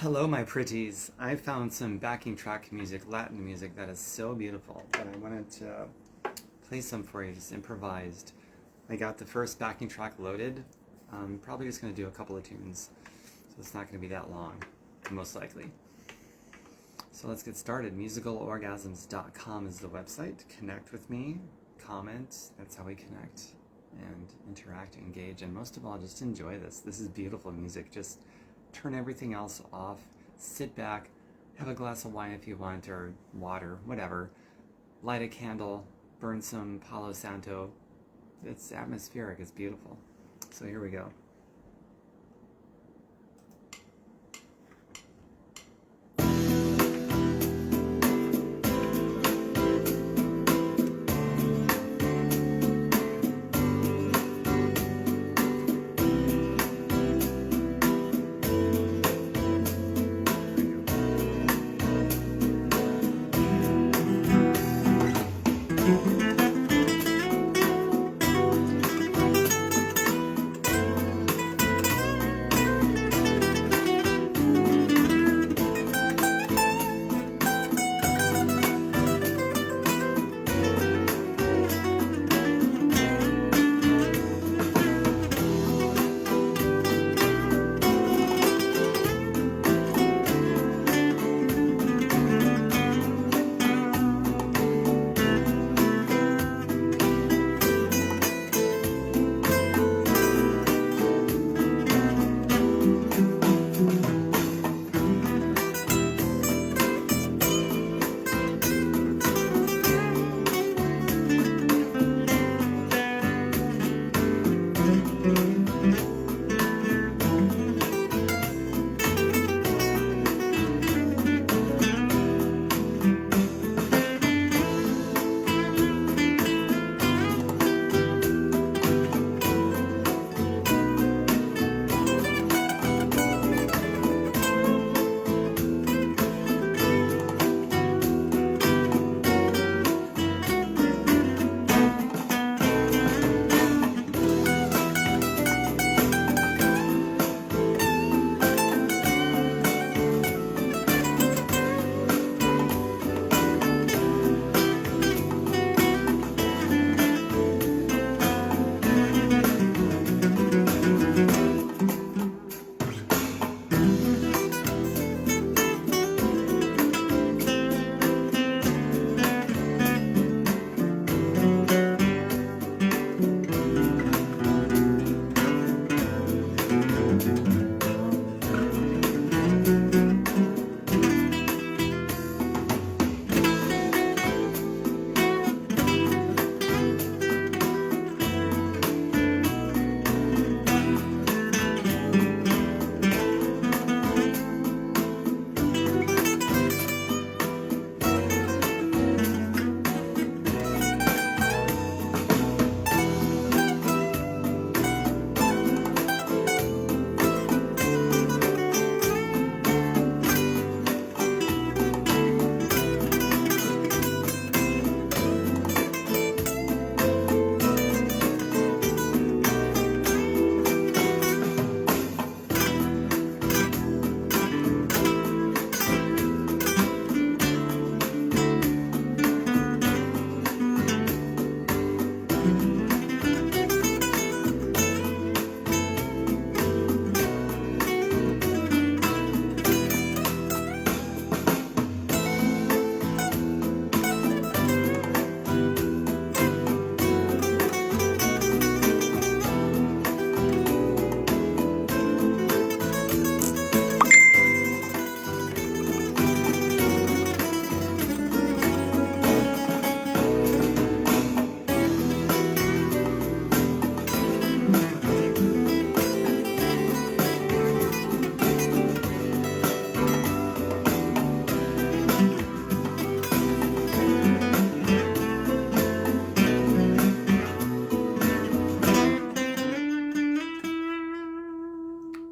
Hello, my pretties. I found some backing track music, Latin music, that is so beautiful that I wanted to play some for you, just improvised. I got the first backing track loaded. I'm probably just going to do a couple of tunes, so it's not going to be that long, most likely. So let's get started. Musicalorgasms.com is the website. Connect with me, comment, that's how we connect, and interact, engage, and most of all, just enjoy this. This is beautiful music. Just turn everything else off, sit back, have a glass of wine if you want, or water, whatever. Light a candle, burn some Palo Santo. It's atmospheric, it's beautiful. So here we go.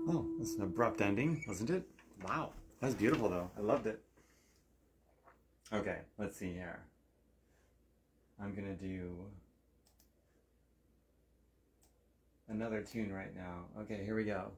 Oh, that's an abrupt ending, wasn't it? Wow, that was beautiful though. I loved it. Okay, let's see here. I'm gonna do another tune right now. Okay, here we go.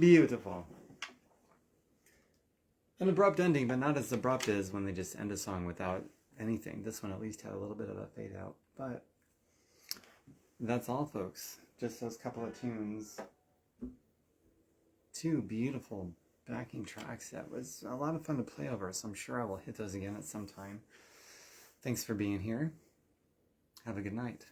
Beautiful. An abrupt ending, but not as abrupt as when they just end a song without anything. This one at least had a little bit of a fade out. But that's all, folks. Just those couple of tunes. Two beautiful backing tracks that was a lot of fun to play over, so I'm sure I will hit those again at some time. Thanks for being here. Have a good night.